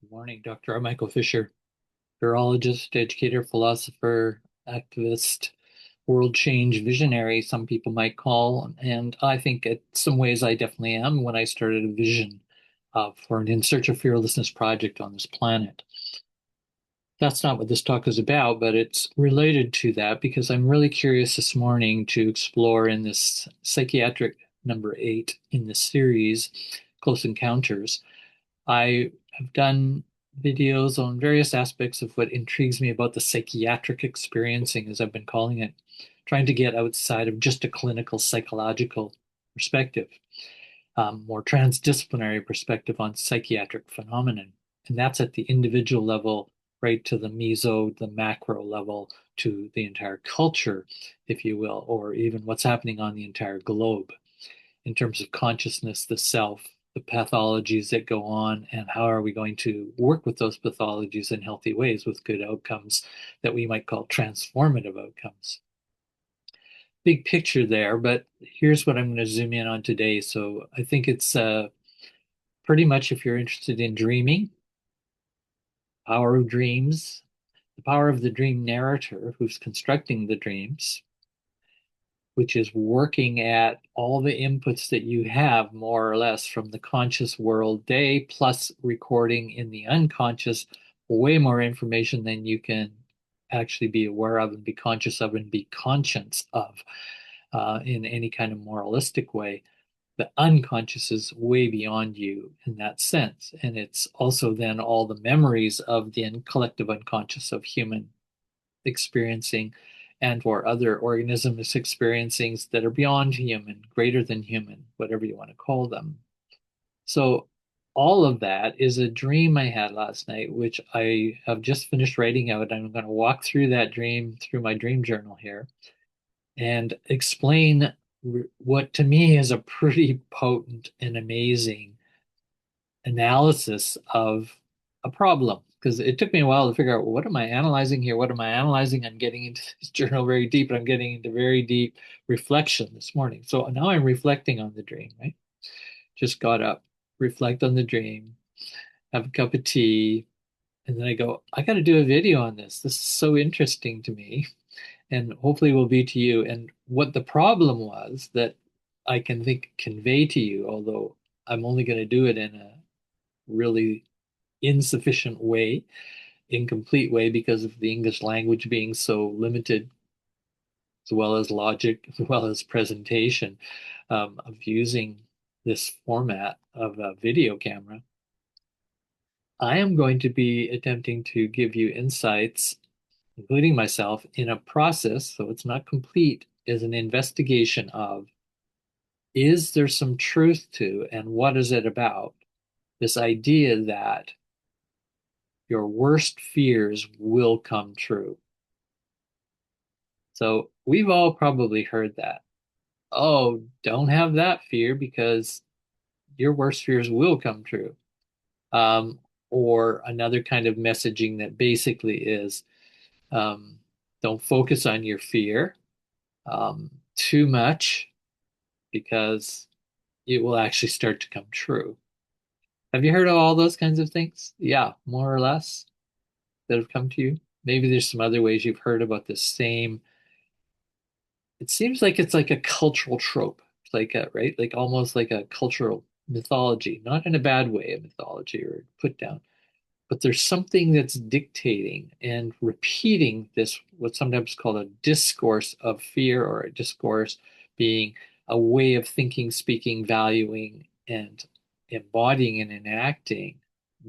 Good morning, Dr. Michael Fisher, fearologist, educator, philosopher, activist, world change visionary, some people might call. And I think in some ways I definitely am when I started a vision for an In Search of Fearlessness project on this planet. That's not what this talk is about, but it's related to that because I'm really curious this morning to explore in this psychiatric number 8 in the series, Close Encounters. I have done videos on various aspects of what intrigues me about the psychiatric experiencing, as I've been calling it, trying to get outside of just a clinical psychological perspective, more transdisciplinary perspective on psychiatric phenomenon. And that's at the individual level, right to the the macro level, to the entire culture, if you will, or even what's happening on the entire globe in terms of consciousness, the self, the pathologies that go on, and how are we going to work with those pathologies in healthy ways with good outcomes that we might call transformative outcomes. Big picture there, but here's what I'm going to zoom in on today. So I think it's pretty much if you're interested in dreaming, power of dreams, the power of the dream narrator who's constructing the dreams, which is working at all the inputs that you have more or less from the conscious world day, plus recording in the unconscious way more information than you can actually be aware of and be conscious of and be conscious of in any kind of moralistic way. The unconscious is way beyond you in that sense. And it's also then all the memories of the collective unconscious of human experiencing and or other organisms experiencing that are beyond human, greater than human, whatever you want to call them. So all of that is a dream I had last night, which I have just finished writing out. I'm going to walk through that dream through my dream journal here and explain what to me is a pretty potent and amazing analysis of a problem because it took me a while to figure out, well, what am I analyzing here? What am I analyzing? I'm getting into this journal very deep, and I'm getting into very deep reflection this morning. So now I'm reflecting on the dream, right? Just got up, reflect on the dream, have a cup of tea, and then I go, I got to do a video on this. This is so interesting to me, and hopefully will be to you. And what the problem was that I can think convey to you, although I'm only going to do it in a really insufficient way, incomplete way, because of the English language being so limited, as well as logic, as well as presentation, of using this format of a video camera. I am going to be attempting to give you insights, including myself, in a process, so it's not complete, is an investigation of is there some truth to, and what is it about, this idea that your worst fears will come true. So we've all probably heard that. Oh, don't have that fear because your worst fears will come true. Um, or another kind of messaging that basically is um, don't focus on your fear too much because it will actually start to come true. Have you heard of all those kinds of things? Yeah, more or less that have come to you. Maybe there's some other ways you've heard about the same. It seems like it's like a cultural trope. It's like a, right? Like almost like a cultural mythology, not in a bad way, a mythology or put down, but there's something that's dictating and repeating this, what's sometimes called a discourse of fear, or a discourse being a way of thinking, speaking, valuing, and embodying and enacting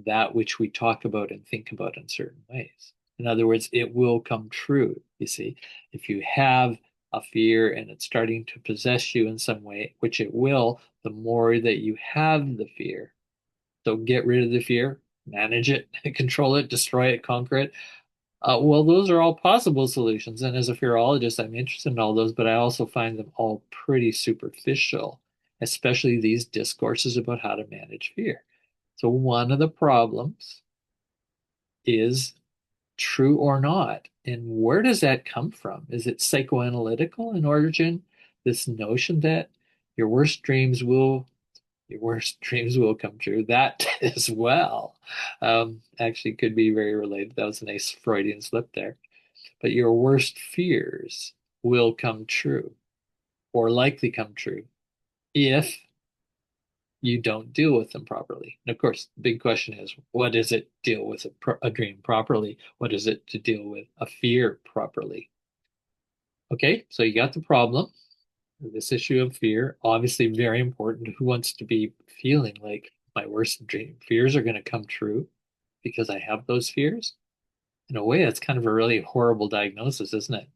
that which we talk about and think about in certain ways. In other words, it will come true. You see, if you have a fear and it's starting to possess you in some way, which it will, the more that you have the fear. So get rid of the fear, manage it, control it, destroy it, conquer it. Well, those are all possible solutions. And as a fearologist, I'm interested in all those, but I also find them all pretty superficial, especially these discourses about how to manage fear. So one of the problems is true or not. And where does that come from? Is it psychoanalytical in origin? This notion that your worst dreams will Your worst dreams will come true. That as well. Actually could be very related. That was a nice Freudian slip there. But your worst fears will come true or likely come true if you don't deal with them properly. And of course, the big question is, what is it deal with a dream properly? What is it to deal with a fear properly? Okay, so you got the problem. This issue of fear, obviously very important. Who wants to be feeling like my worst dream fears are going to come true because I have those fears? In a way, that's kind of a really horrible diagnosis, isn't it?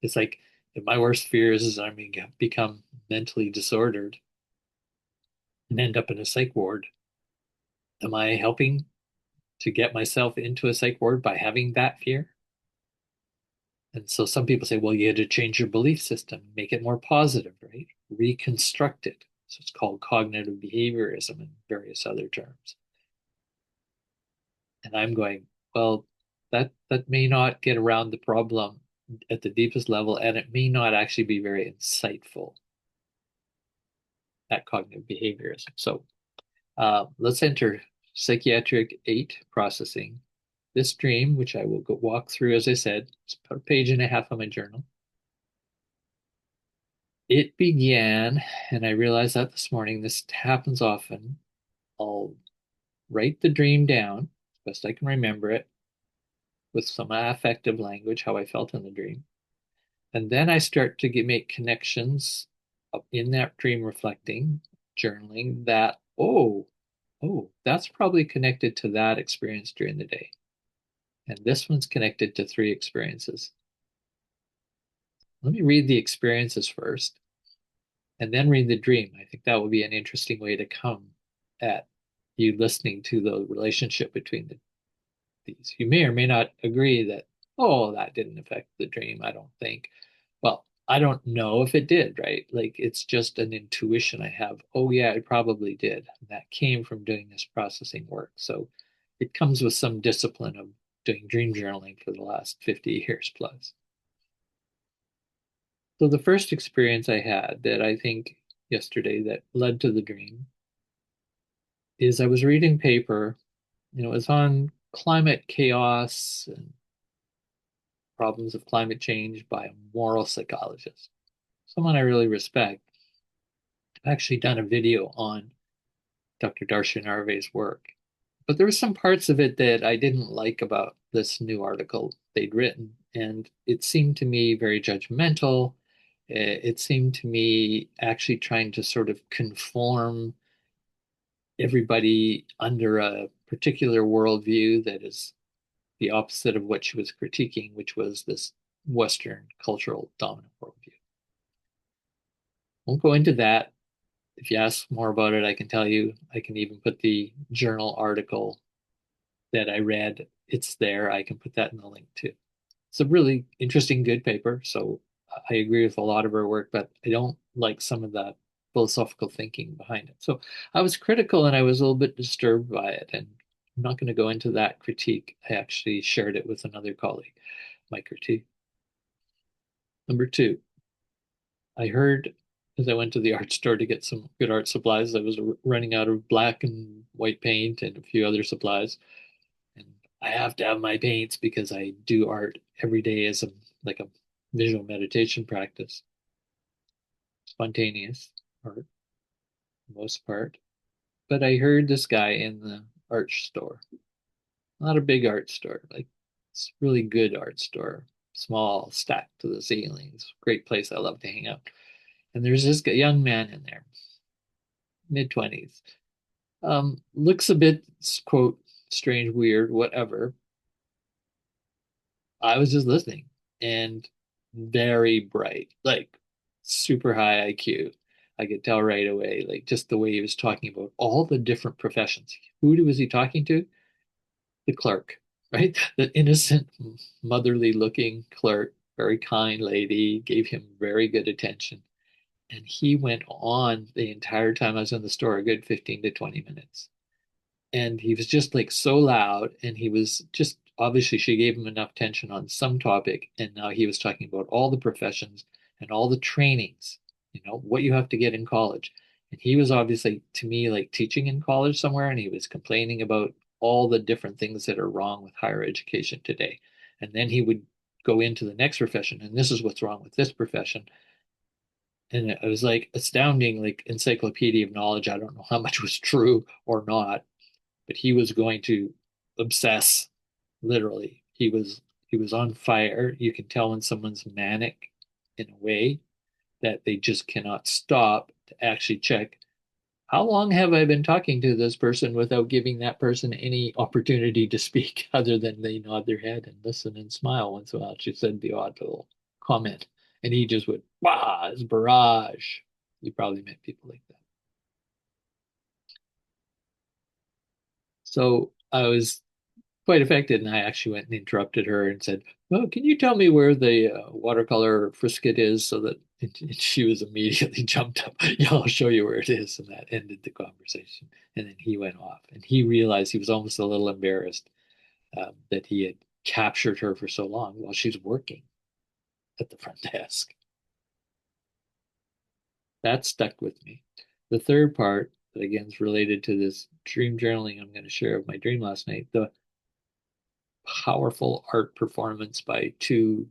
It's like if my worst fears is I'm going to become mentally disordered and end up in a psych ward, am I helping to get myself into a psych ward by having that fear? And so some people say, well, you had to change your belief system, make it more positive, right? Reconstruct it. So it's called cognitive behaviorism and various other terms. And I'm going, well, that may not get around the problem at the deepest level, and it may not actually be very insightful at cognitive behaviorism. So let's enter Psychiatric-8 processing. This dream, which I will walk through, as I said, it's about a page and a half of my journal. It began, and I realized that this morning, this happens often. I'll write the dream down, best I can remember it, with some affective language, how I felt in the dream. And then I start to make connections in that dream reflecting, journaling that, that's probably connected to that experience during the day. And this one's connected to three experiences. Let me read the experiences first and then read the dream. I think that would be an interesting way to come at you listening to the relationship between these. You may or may not agree that, oh, that didn't affect the dream, I don't think. Well, I don't know if it did, right? Like it's just an intuition I have. Oh, yeah, it probably did. And that came from doing this processing work. So it comes with some discipline of doing dream journaling for the last 50 years plus. So the first experience I had that I think yesterday that led to the dream is I was reading paper, it was on climate chaos and problems of climate change by a moral psychologist, someone I really respect. I've actually done a video on Dr. Darcia Narvaez's work, but there were some parts of it that I didn't like about this new article they'd written, and it seemed to me very judgmental. It seemed to me actually trying to sort of conform everybody under a particular worldview that is the opposite of what she was critiquing, which was this Western cultural dominant worldview. Won't go into that. If you ask more about it, I can tell you. I can even put the journal article that I read. It's there. I can put that in the link too. It's a really interesting, good paper. So I agree with a lot of her work, but I don't like some of the philosophical thinking behind it. So I was critical and I was a little bit disturbed by it. And I'm not going to go into that critique. I actually shared it with another colleague, my critique. Number two, I heard as I went to the art store to get some good art supplies, I was running out of black and white paint and a few other supplies. And I have to have my paints because I do art every day as like a visual meditation practice. Spontaneous art, for the most part. But I heard this guy in the art store. Not a big art store, like it's a really good art store. Small, stacked to the ceilings. Great place I love to hang out. And there's this young man in there, mid-20s. Looks a bit, quote, strange, weird, whatever. I was just listening and very bright, like super high IQ. I could tell right away, like just the way he was talking about all the different professions. Who was he talking to? The clerk, right? The innocent, motherly looking clerk, very kind lady, gave him very good attention. And he went on the entire time I was in the store, a good 15 to 20 minutes. And he was just like so loud, and he was just obviously she gave him enough attention on some topic, and now he was talking about all the professions and all the trainings, what you have to get in college. And he was obviously, to me, like teaching in college somewhere, and he was complaining about all the different things that are wrong with higher education today. And then he would go into the next profession, and this is what's wrong with this profession. And it was like astounding, like encyclopedia of knowledge. I don't know how much was true or not, but he was going to obsess, literally. He was on fire. You can tell when someone's manic in a way that they just cannot stop to actually check how long have I been talking to this person without giving that person any opportunity to speak other than they nod their head and listen and smile once in a while. She said the odd little comment, and he just would, wow, it's barrage. You probably met people like that. So I was quite affected, and I actually went and interrupted her and said, "Well, can you tell me where the watercolor frisket is?" So that and she was immediately jumped up. Yeah, I'll show you where it is, and that ended the conversation. And then he went off, and he realized he was almost a little embarrassed that he had captured her for so long while she's working at the front desk. That stuck with me. The third part, that again is related to this dream journaling I'm going to share of my dream last night, the powerful art performance by two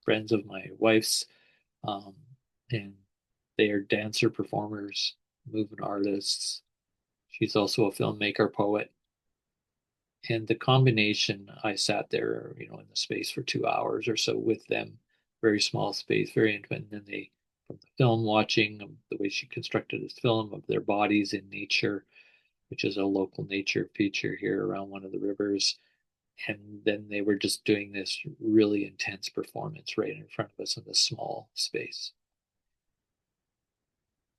friends of my wife's, um, and they are dancer performers, movement artists. She's also a filmmaker, poet, and the combination. I sat there, in the space for 2 hours or so with them, very small space, very intimate. And then they, from the film watching, the way she constructed this film of their bodies in nature, which is a local nature feature here around one of the rivers. And then they were just doing this really intense performance right in front of us in this small space.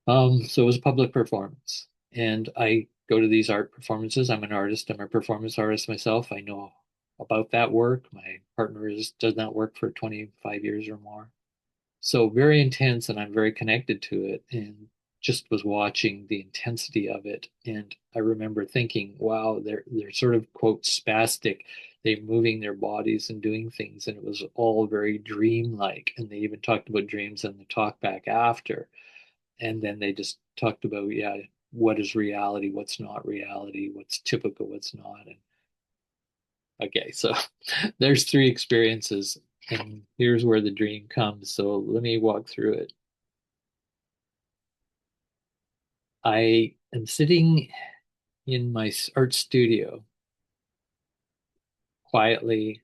So it was a public performance, and I go to these art performances. I'm an artist. I'm a performance artist myself. I know about that work. My partner has done that work for 25 years or more. So very intense, and I'm very connected to it, and just was watching the intensity of it. And I remember thinking, wow, they're sort of quote spastic. They're moving their bodies and doing things, and it was all very dreamlike. And they even talked about dreams in the talk back after. And then they just talked about, yeah, what is reality, what's not reality, what's typical, what's not. And okay, so there's three experiences, and here's where the dream comes. So let me walk through it. I am sitting in my art studio, quietly,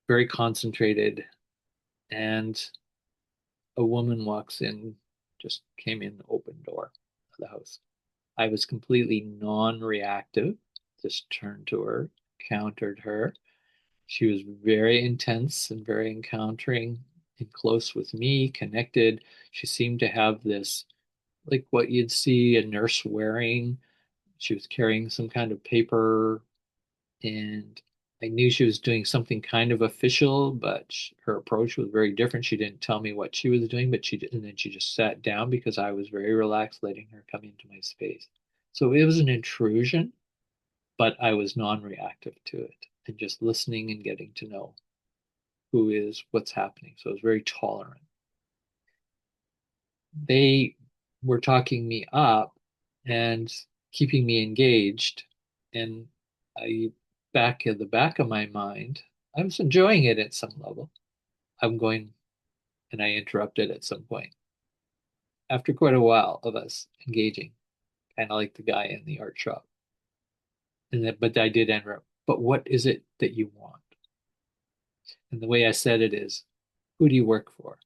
very concentrated, and a woman walks in, just came in the open door of the house. I was completely non-reactive, just turned to her, countered her. She was very intense and very encountering and close with me, connected. She seemed to have this, like what you'd see a nurse wearing. She was carrying some kind of paper, and I knew she was doing something kind of official, but her approach was very different. She didn't tell me what she was doing, but she did, and then she just sat down because I was very relaxed, letting her come into my space. So it was an intrusion, but I was non-reactive to it and just listening and getting to know who is, what's happening. So I was very tolerant. They were talking me up and keeping me engaged. And I, back in the back of my mind, I was enjoying it at some level. I'm going, and I interrupted at some point after quite a while of us engaging, kind of like the guy in the art shop. And that, but I did interrupt. But what is it that you want? And the way I said it is, who do you work for?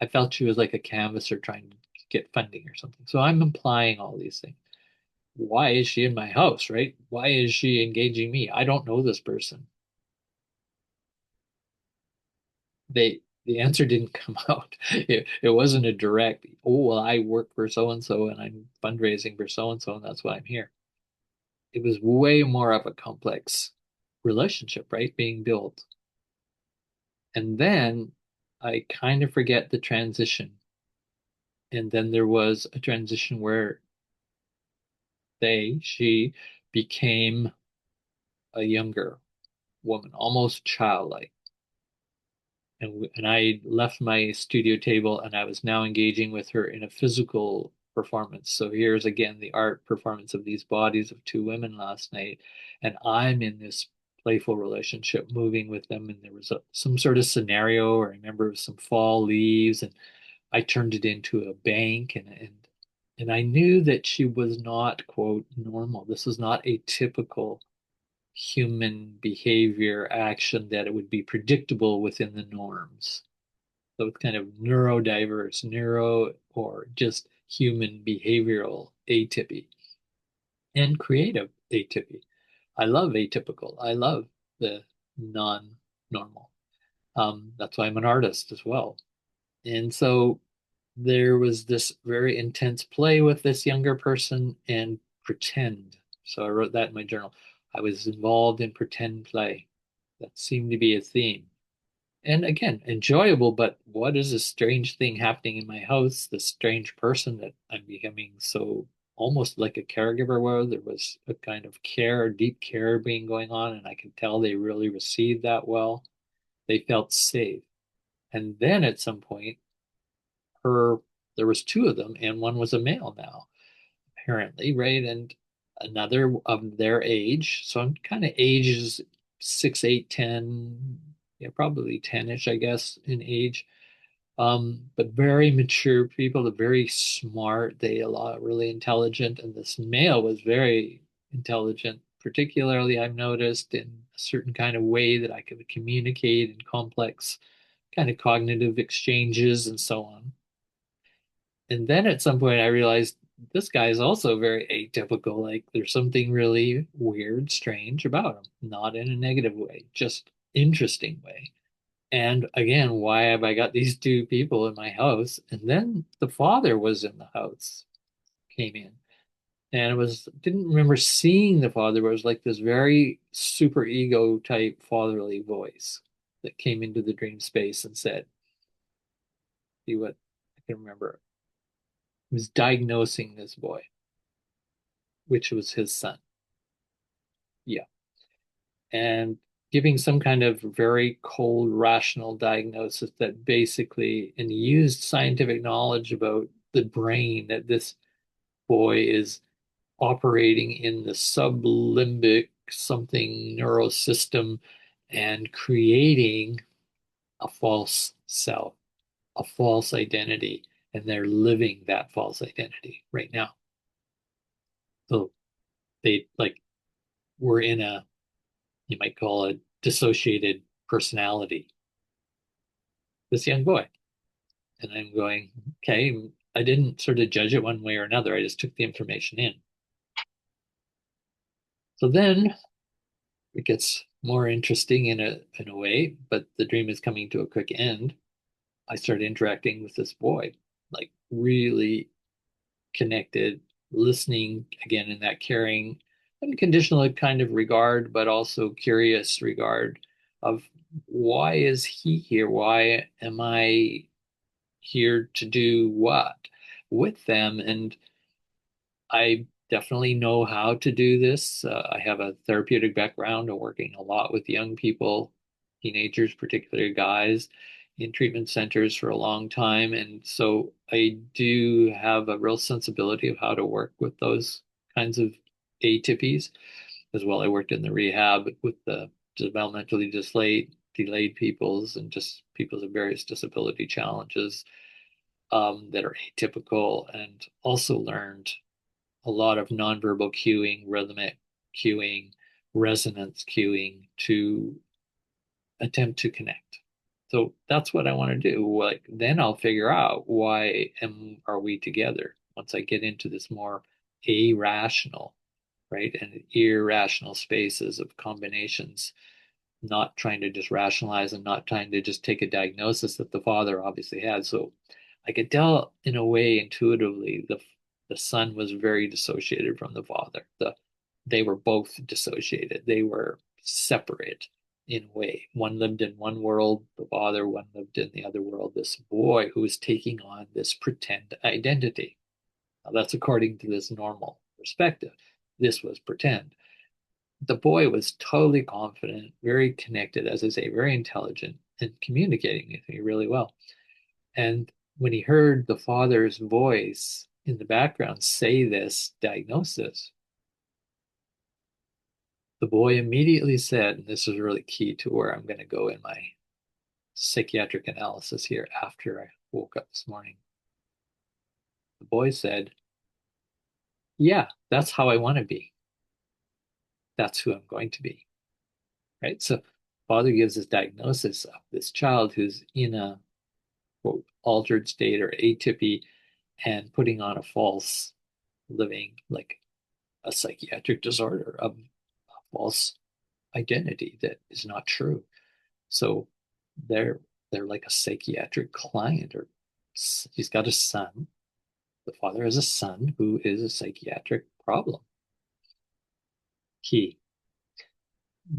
I felt she was like a canvasser trying to get funding or something. So I'm implying all these things. Why is she in my house, right? Why is she engaging me? I don't know this person. The answer didn't come out. It wasn't a direct, oh, well, I work for so and so and I'm fundraising for so and so and that's why I'm here. It was way more of a complex relationship, right? Being built. And then I kind of forget the transition. And then there was a transition where she became a younger woman, almost childlike. And I left my studio table and I was now engaging with her in a physical performance. So here's again the art performance of these bodies of two women last night, and I'm in this playful relationship moving with them, and there was some sort of scenario. I remember some fall leaves, and I turned it into a bank, and I knew that she was not, quote, normal. This was not a typical human behavior action that it would be predictable within the norms. So it's kind of neurodiverse, neuro or just human behavioral atypy and creative atypy. I love atypical. I love the non-normal. That's why I'm an artist as well. And so there was this very intense play with this younger person and pretend. So I wrote that in my journal. I was involved in pretend play. That seemed to be a theme. And again, enjoyable, but what is a strange thing happening in my house? This strange person that I'm becoming so almost like a caregiver, where there was a kind of care, deep care being going on, and I could tell they really received that well. They felt safe. And then at some point, her there was two of them, and one was a male now, apparently, right? And another of their age. So I'm kind of ages 6, 8, 10, yeah, probably 10-ish, I guess, in age. But very mature people, they're very smart, they a lot really intelligent, and this male was very intelligent, particularly I've noticed in a certain kind of way that I could communicate in complex kind of cognitive exchanges and so on. And then at some point I realized this guy is also very atypical. Like there's something really weird, strange about him, not in a negative way, just interesting way. And again, why have I got these two people in my house? And then the father was in the house, came in. And it was, didn't remember seeing the father, but it was like this very super ego type fatherly voice that came into the dream space and said, see what I can remember. He was diagnosing this boy, which was his son. Yeah. And giving some kind of very cold, rational diagnosis that basically, and used scientific knowledge about the brain, that this boy is operating in the sublimbic something neurosystem and creating a false self, a false identity, and they're living that false identity right now. So they like were in a, you might call it dissociated personality, this young boy. And I'm going, okay, I didn't sort of judge it one way or another. I just took the information in. So then it gets more interesting in a way, but the dream is coming to a quick end. I started interacting with this boy, like really connected, listening again in that caring, unconditional kind of regard, but also curious regard of why is he here? Why am I here to do what with them? And I definitely know how to do this. I have a therapeutic background of working a lot with young people, teenagers, particularly guys, in treatment centers for a long time. And so I do have a real sensibility of how to work with those kinds of atypies as well. I worked in the rehab with the developmentally delayed peoples and just peoples of various disability challenges that are atypical, and also learned a lot of nonverbal cueing, rhythmic cueing, resonance cueing to attempt to connect. So that's what I want to do. Like then I'll figure out why are we together once I get into this more irrational, right, and irrational spaces of combinations, not trying to just rationalize and not trying to just take a diagnosis that the father obviously had. So I could tell in a way intuitively the son was very dissociated from the father. They were both dissociated. They were separate in a way. One lived in one world, the father, one lived in the other world, this boy who was taking on this pretend identity. Now, that's according to this normal perspective. This was pretend. The boy was totally confident, very connected, as I say, very intelligent, and communicating with me really well. And when he heard the father's voice in the background say this diagnosis, the boy immediately said, and this is really key to where I'm going to go in my psychiatric analysis here after I woke up this morning. The boy said, yeah, that's how I want to be. That's who I'm going to be. Right? So father gives this diagnosis of this child who's in a quote altered state or atypy and putting on a false living, like a psychiatric disorder, a false identity that is not true. So they're they're like a psychiatric client, or he's got a son. The father has a son who is a psychiatric problem. Key.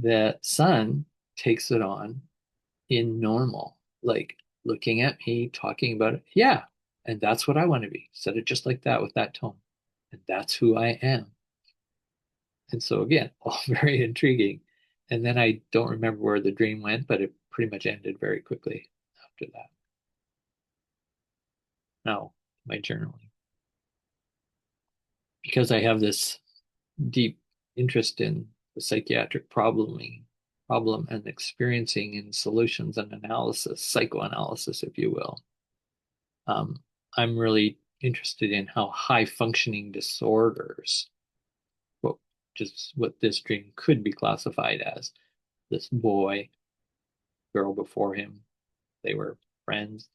The son takes it on in normal, like looking at me, talking about it. Yeah, and that's what I want to be. Said it just like that with that tone. And that's who I am. And so again, all very intriguing. And then I don't remember where the dream went, but it pretty much ended very quickly after that. Now, my journaling. Because I have this deep interest in the psychiatric problem and experiencing in solutions and analysis, psychoanalysis, if you will. I'm really interested in how high functioning disorders, what just what this dream could be classified as. This boy, girl before him, they were friends,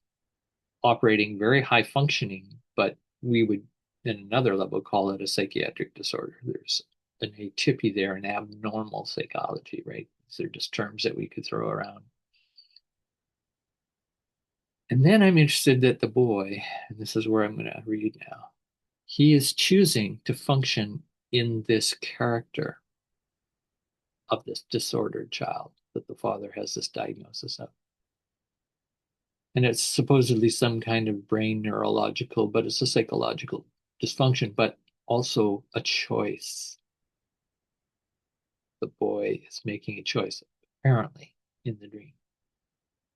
operating very high functioning, but we would, in another level, call it a psychiatric disorder. There's an atypy there, an abnormal psychology, right? These are just terms that we could throw around. And then I'm interested that the boy, and this is where I'm going to read now, he is choosing to function in this character of this disordered child that the father has this diagnosis of. And it's supposedly some kind of brain neurological, but it's a psychological dysfunction, but also a choice. The boy is making a choice, apparently, in the dream.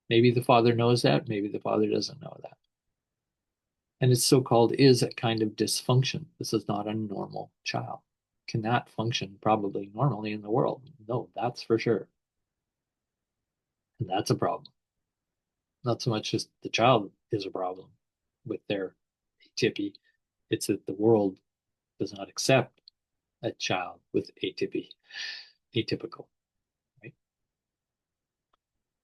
Maybe the father knows that, maybe the father doesn't know that. And it's so-called is a kind of dysfunction. This is not a normal child. Cannot function probably normally in the world. No, that's for sure. And that's a problem. Not so much as the child is a problem with their atypy, it's that the world does not accept a child with atypical, right?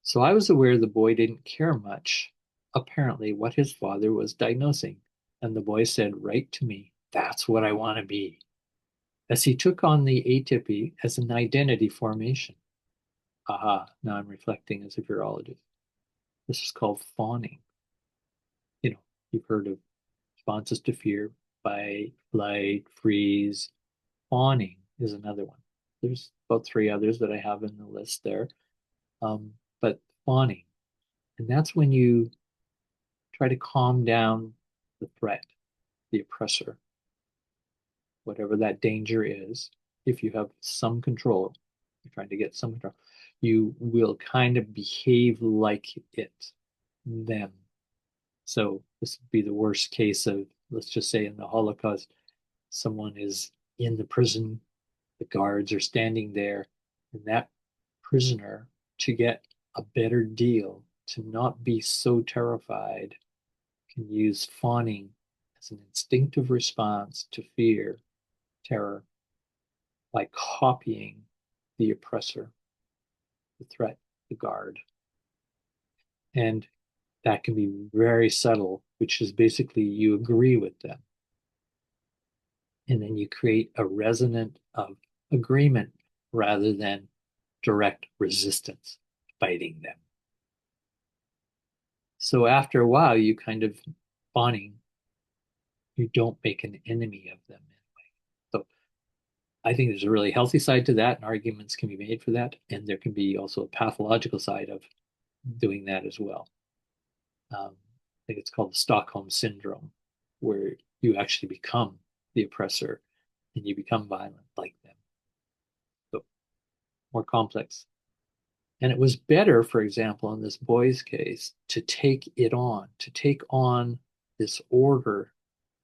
So I was aware the boy didn't care much, apparently, what his father was diagnosing. And the boy said right to me, that's what I want to be. As he took on the atypy as an identity formation. Aha, now I'm reflecting as a virologist. This is called fawning. You know, you've heard of responses to fear, fight, flight, freeze. Fawning is another one. There's about three others that I have in the list there. But fawning, and that's when you try to calm down the threat, the oppressor, whatever that danger is. If you have some control, you're trying to get some control, you will kind of behave like it, them. So this would be the worst case of, let's just say in the Holocaust, someone is in the prison, the guards are standing there, and that prisoner, to get a better deal, to not be so terrified, can use fawning as an instinctive response to fear, terror, by copying the oppressor, the threat, the guard. And that can be very subtle, which is basically you agree with them. And then you create a resonant of agreement rather than direct resistance, fighting them. So after a while, you kind of fawning, you don't make an enemy of them anyway. So I think there's a really healthy side to that, and arguments can be made for that. And there can be also a pathological side of doing that as well. I think it's called the Stockholm Syndrome, where you actually become the oppressor and you become violent like them. So more complex. And it was better, for example, in this boy's case, to take it on, to take on this order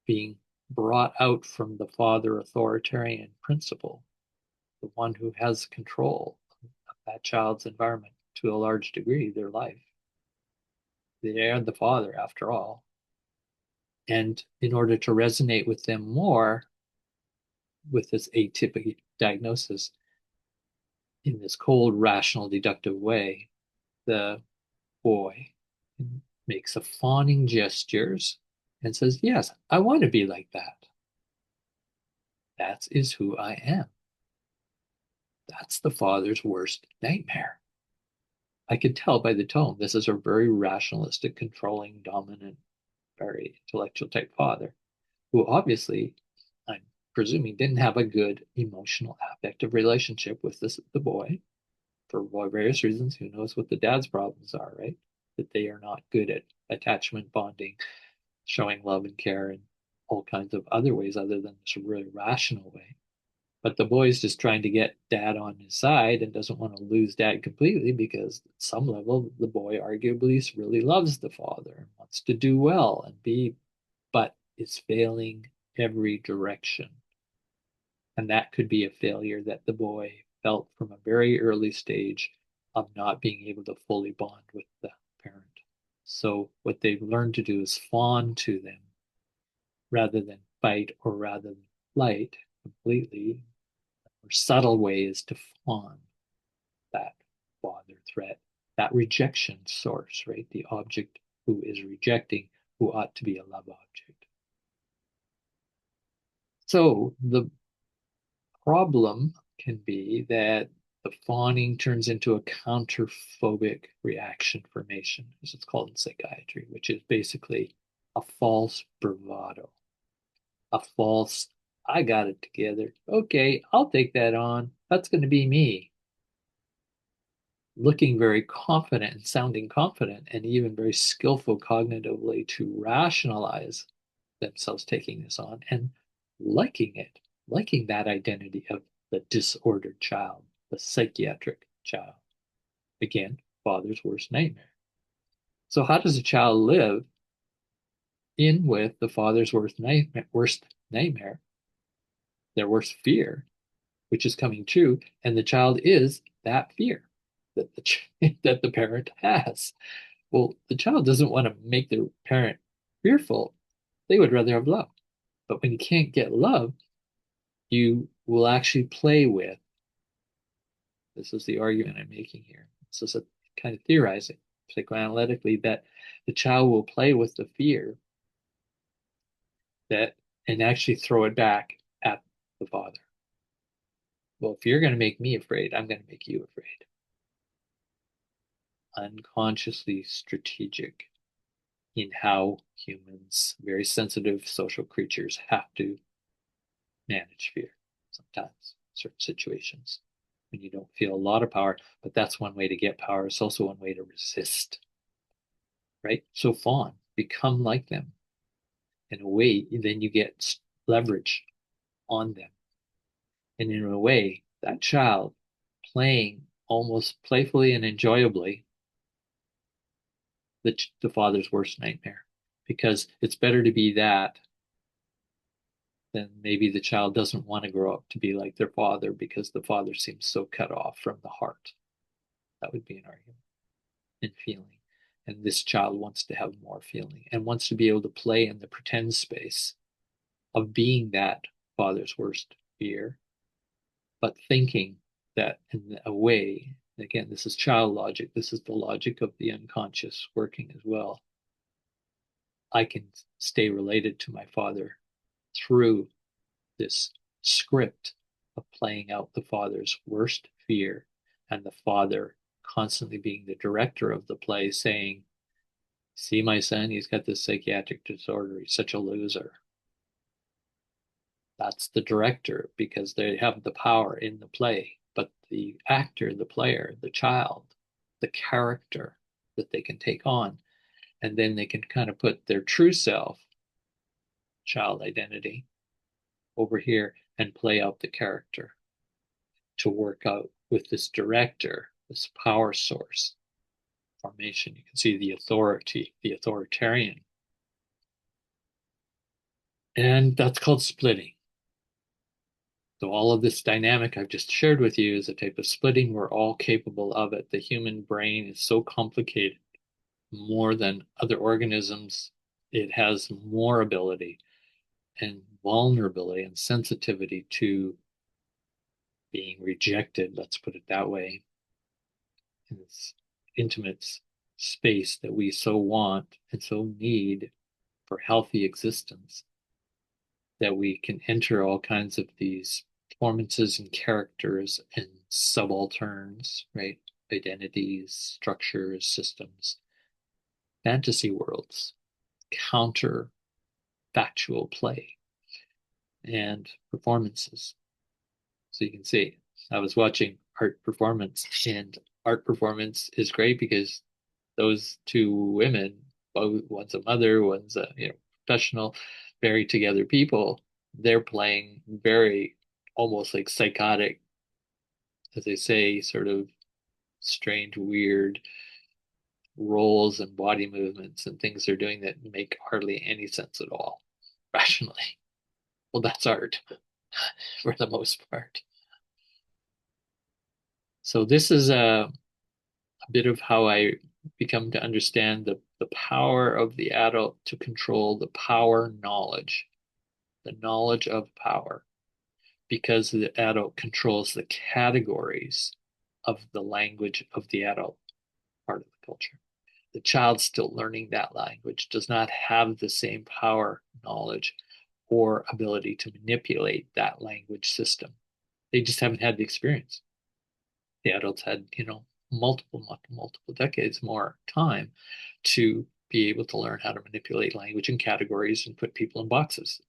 being brought out from the father authoritarian principle, the one who has control of that child's environment to a large degree, their life. They are the father, after all. And in order to resonate with them more with this atypical diagnosis in this cold, rational, deductive way, the boy makes a fawning gestures and says, yes, I want to be like that. That is who I am. That's the father's worst nightmare. I could tell by the tone, this is a very rationalistic, controlling, dominant, very intellectual type father who obviously, I'm presuming, didn't have a good emotional affective relationship with the boy for various reasons. Who knows what the dad's problems are, right? That they are not good at attachment bonding, showing love and care in all kinds of other ways other than this really rational way. But the boy's just trying to get dad on his side and doesn't want to lose dad completely because at some level the boy arguably really loves the father and wants to do well and be, but is failing every direction. And that could be a failure that the boy felt from a very early stage of not being able to fully bond with the parent. So what they've learned to do is fawn to them rather than fight or rather than flight completely. Or subtle ways to fawn that father threat, that rejection source, right? The object who is rejecting, who ought to be a love object. So the problem can be that the fawning turns into a counterphobic reaction formation, as it's called in psychiatry, which is basically a false bravado, a false, I got it together. Okay, I'll take that on. That's going to be me. Looking very confident and sounding confident and even very skillful cognitively to rationalize themselves taking this on and liking it, liking that identity of the disordered child, the psychiatric child. Again, father's worst nightmare. So, how does a child live in with the father's worst nightmare, their worst fear, which is coming true, and the child is that fear that that the parent has? Well, the child doesn't want to make their parent fearful. They would rather have love. But when you can't get love, you will actually play with. This is the argument I'm making here. This is a kind of theorizing psychoanalytically that the child will play with the fear that and actually throw it back at the father. Well, if you're going to make me afraid, I'm going to make you afraid. Unconsciously strategic in how humans, very sensitive social creatures, have to manage fear sometimes, certain situations when you don't feel a lot of power. But that's one way to get power. It's also one way to resist, right? So fawn, become like them. In a way, then you get leverage on them. And in a way, that child playing almost playfully and enjoyably the father's worst nightmare, because it's better to be that then maybe the child doesn't want to grow up to be like their father because the father seems so cut off from the heart. That would be an argument and feeling. And this child wants to have more feeling and wants to be able to play in the pretend space of being that father's worst fear, but thinking that in a way, again, this is child logic, this is the logic of the unconscious working as well. I can stay related to my father through this script of playing out the father's worst fear and the father constantly being the director of the play saying, see my son, he's got this psychiatric disorder, he's such a loser. That's the director because they have the power in the play, but the actor, the player, the child, the character that they can take on, and then they can kind of put their true self, child identity, over here and play out the character to work out with this director, this power source formation. You can see the authority, the authoritarian And that's called splitting. So all of this dynamic I've just shared with you is a type of splitting. We're all capable of it. The human brain is so complicated, more than other organisms. It has more ability and vulnerability and sensitivity to being rejected, let's put it that way, in this intimate space that we so want and so need for healthy existence, that we can enter all kinds of these performances and characters and subalterns, right? Identities, structures, systems, fantasy worlds, counter factual play, and performances. So you can see, I was watching art performance, and art performance is great because those two women, both one's a mother, one's a professional, very together people. They're playing very almost like psychotic, as they say, sort of strange, weird roles and body movements and things they're doing that make hardly any sense at all rationally. Well, that's art for the most part. So this is a bit of how I become to understand the power of the adult to control the power knowledge, the knowledge of power, because the adult controls the categories of the language of the adult part of the culture. The child still learning that language does not have the same power knowledge or ability to manipulate that language system. They just haven't had the experience. The adults had, multiple decades more time to be able to learn how to manipulate language and categories and put people in boxes,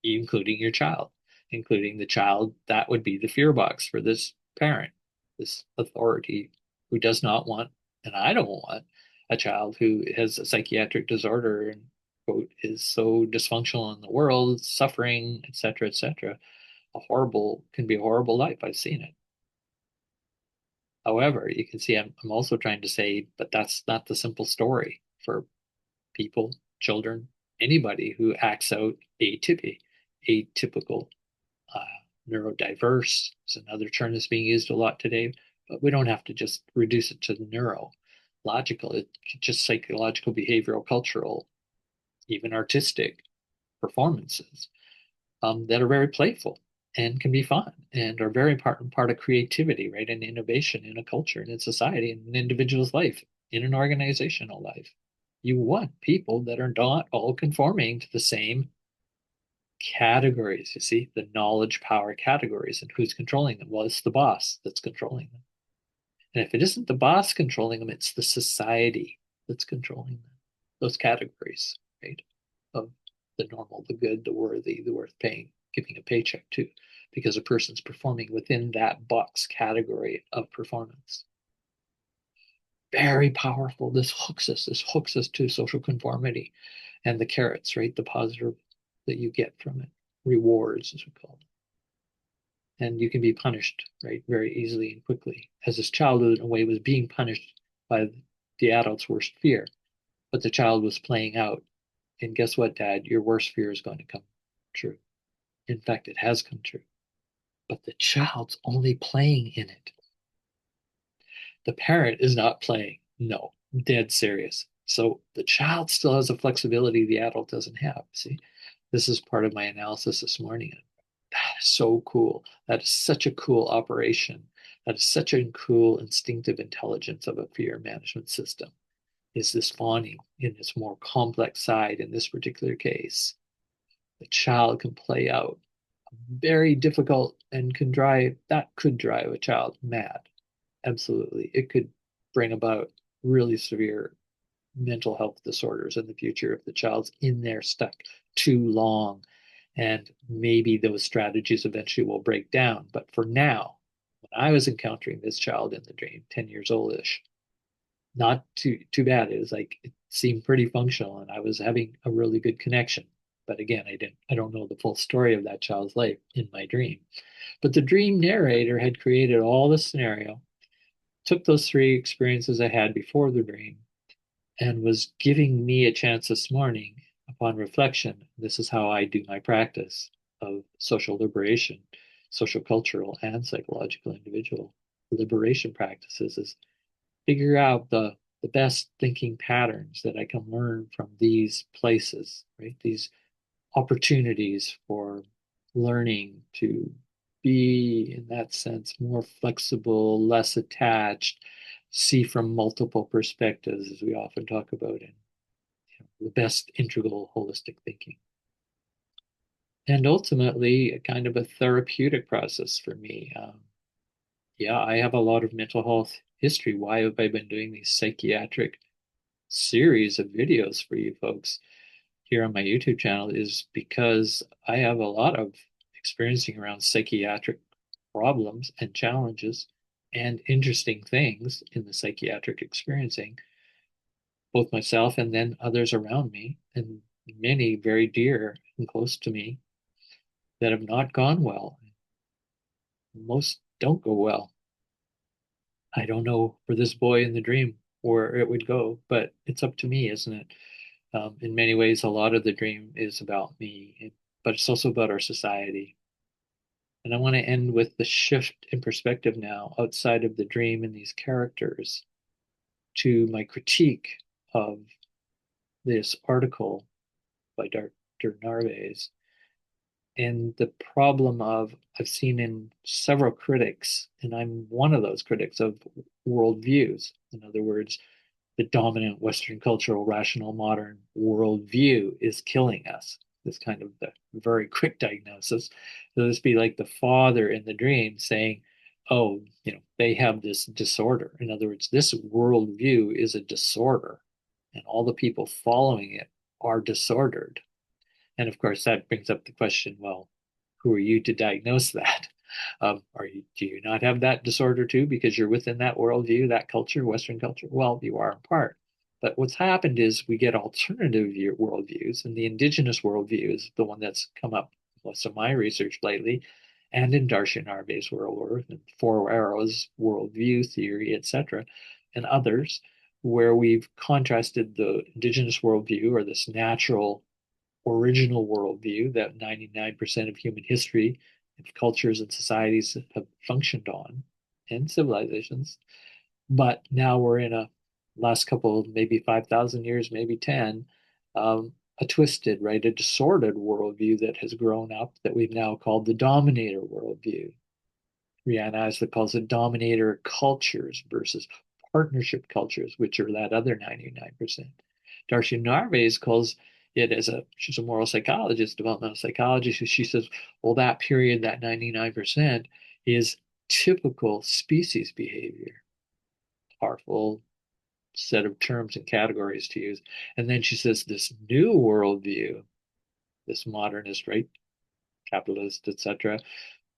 including your child, including the child that would be the fear box for this parent, this authority who does not want, and I don't want, a child who has a psychiatric disorder and quote is so dysfunctional in the world, suffering, etc., etc. A horrible can be a horrible life. I've seen it. However, you can see I'm also trying to say, but that's not the simple story for people, children, anybody who acts out atypical, uh, neurodiverse is another term that's being used a lot today, but we don't have to just reduce it to the neurological. It's just psychological, behavioral, cultural, even artistic performances that are very playful and can be fun and are very important part of creativity, right? And innovation in a culture and in society, in an individual's life, in an organizational life. You want people that are not all conforming to the same categories. You see, the knowledge power categories, and who's controlling them? Well, it's the boss that's controlling them. And if it isn't the boss controlling them, it's the society that's controlling them. Those categories, right? Of the normal, the good, the worthy, the worth paying, giving a paycheck to, because a person's performing within that box category of performance. Very powerful. This hooks us to social conformity and the carrots, right? The positive that you get from it, rewards, as we call it. And you can be punished, right, very easily and quickly. As this child, in a way, was being punished by the adult's worst fear, but the child was playing out. And guess what, Dad? Your worst fear is going to come true. In fact, it has come true. But the child's only playing in it. The parent is not playing. No, dead serious. So the child still has a flexibility the adult doesn't have. See, this is part of my analysis this morning. That is so cool. That is such a cool operation. That is such a cool instinctive intelligence of a fear management system. Is this fawning in its more complex side in this particular case? The child can play out very difficult and could drive a child mad. Absolutely. It could bring about really severe mental health disorders in the future if the child's in there stuck too long. And maybe those strategies eventually will break down. But for now, when I was encountering this child in the dream, 10 years oldish, not too bad. It was like it seemed pretty functional and I was having a really good connection. But again, I don't know the full story of that child's life in my dream. But the dream narrator had created all the scenario, took those three experiences I had before the dream, and was giving me a chance this morning, a upon reflection, this is how I do my practice of social liberation, social, cultural, and psychological individual liberation practices, is figure out the best thinking patterns that I can learn from these places, right? These opportunities for learning to be, in that sense, more flexible, less attached, see from multiple perspectives, as we often talk about in the best integral holistic thinking. And ultimately, a kind of a therapeutic process for me. Yeah, I have a lot of mental health history. Why have I been doing these psychiatric series of videos for you folks here on my YouTube channel? Is because I have a lot of experiencing around psychiatric problems and challenges and interesting things in the psychiatric experiencing, both myself and then others around me, and many very dear and close to me that have not gone well. Most don't go well. I don't know for this boy in the dream where it would go, but it's up to me, isn't it? In many ways, a lot of the dream is about me, but it's also about our society. And I want to end with the shift in perspective now outside of the dream and these characters to my critique of this article by Darcia Narvaez and the problem of I've seen in several critics, and I'm one of those critics of worldviews. In other words, the dominant Western cultural rational modern worldview is killing us. This kind of the very quick diagnosis. So this be like the father in the dream saying, "Oh, they have this disorder." In other words, this worldview is a disorder, and all the people following it are disordered. And of course, that brings up the question, well, who are you to diagnose that? Do you not have that disorder too because you're within that worldview, that culture, Western culture? Well, you are in part. But what's happened is we get alternative worldviews, and the indigenous worldview is the one that's come up in most of my research lately, and in Darcia Narvaez's world, and Four Arrows worldview theory, etc., and others, where we've contrasted the indigenous worldview or this natural original worldview that 99% of human history, of cultures and societies have functioned on, and civilizations. But now we're in a last couple, maybe 5,000 years, maybe 10, a twisted, right, a distorted worldview that has grown up that we've now called the dominator worldview. Rihanna Asla calls it dominator cultures versus partnership cultures, which are that other 99%. Darcia Narvaez calls it she's a moral psychologist, developmental psychologist. She says, well, that period, that 99%, is typical species behavior. Powerful set of terms and categories to use. And then she says, this new worldview, this modernist, right, capitalist, etc.,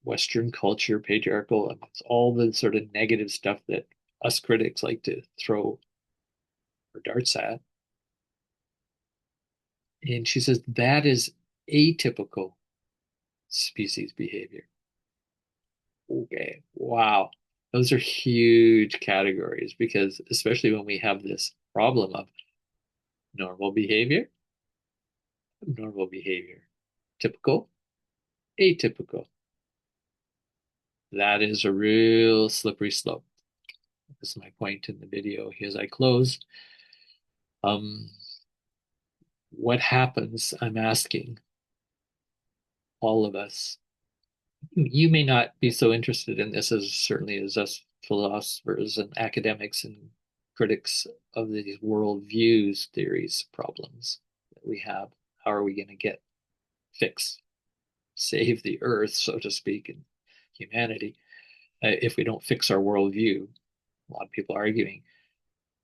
Western culture, patriarchal, it's all the sort of negative stuff that us critics like to throw our darts at. And she says that is atypical species behavior. Okay, wow. Those are huge categories because, especially when we have this problem of normal behavior, abnormal behavior, typical, atypical. That is a real slippery slope. This is my point in the video as I close. What happens, I'm asking all of us. You may not be so interested in this as certainly as us philosophers and academics and critics of these worldviews, theories, problems that we have. How are we going to get fixed, save the earth, so to speak, and humanity if we don't fix our worldview? A lot of people are arguing.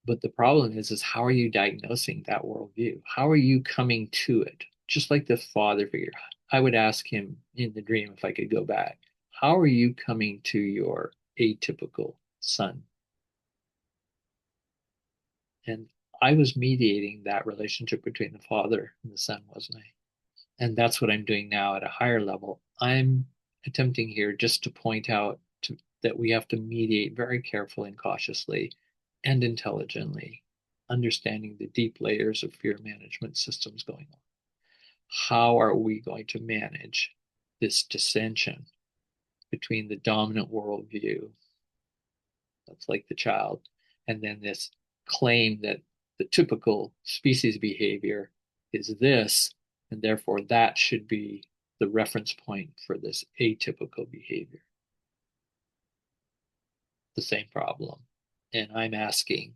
But the problem is how are you diagnosing that worldview? How are you coming to it? Just like the father figure, I would ask him in the dream if I could go back, how are you coming to your atypical son? And I was mediating that relationship between the father and the son, wasn't I? And that's what I'm doing now at a higher level. I'm attempting here just to point out that we have to mediate very carefully and cautiously and intelligently, understanding the deep layers of fear management systems going on. how are we going to manage this dissension between the dominant worldview, that's like the child, and then this claim that the typical species behavior is this, and therefore that should be the reference point for this atypical behavior. The same problem. And I'm asking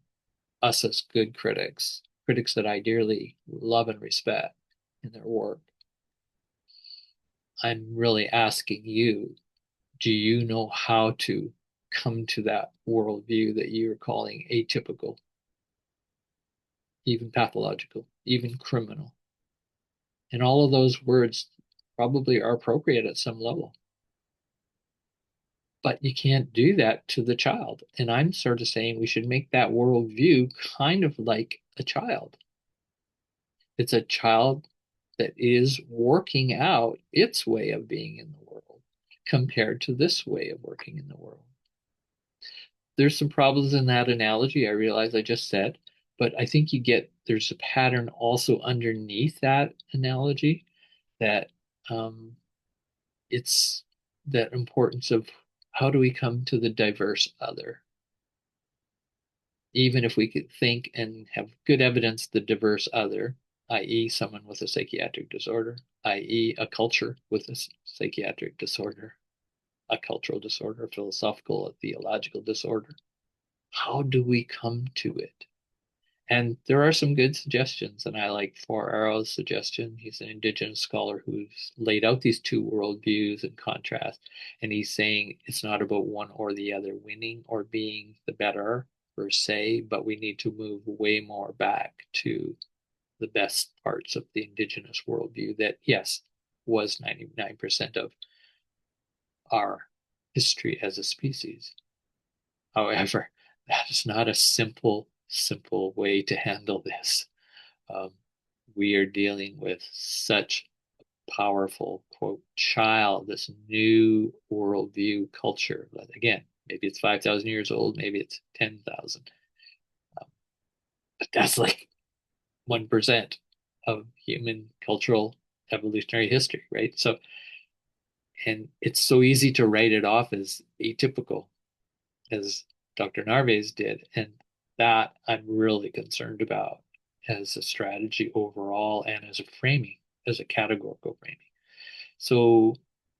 us as good critics, critics that I dearly love and respect in their work, I'm really asking you, do you know how to come to that worldview that you're calling atypical, even pathological, even criminal? And all of those words probably are appropriate at some level. But you can't do that to the child. And I'm sort of saying we should make that worldview kind of like a child. It's a child that is working out its way of being in the world compared to this way of working in the world. There's some problems in that analogy, I realize I just said, but I think there's a pattern also underneath that analogy that it's that importance of how do we come to the diverse other? Even if we could think and have good evidence, the diverse other, i.e., someone with a psychiatric disorder, i.e., a culture with a psychiatric disorder, a cultural disorder, a philosophical, a theological disorder. How do we come to it? And there are some good suggestions, and I like Four Arrows' suggestion. He's an indigenous scholar who's laid out these two worldviews in contrast, and he's saying it's not about one or the other winning or being the better per se, but we need to move way more back to the best parts of the indigenous worldview that, yes, was 99% of our history as a species. However, that is not a simple way to handle this. Um, we are dealing with such a powerful, quote, child, this new worldview culture. But again, maybe it's 5,000 years old, maybe it's 10,000. But that's like 1% of human cultural evolutionary history, right? So, and it's so easy to write it off as atypical, as Dr. Narvaez did. And that I'm really concerned about as a strategy overall and as a framing, as a categorical framing. So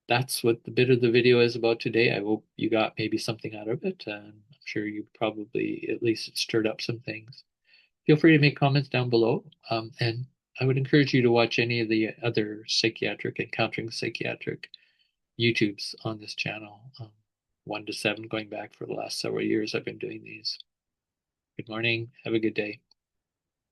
that's what the bit of the video is about today. I hope you got maybe something out of it. And I'm sure you probably at least stirred up some things. Feel free to make comments down below. And I would encourage you to watch any of the other psychiatric, encountering psychiatric YouTubes on this channel. 1 to 7 going back for the last several years I've been doing these. Good morning. Have a good day.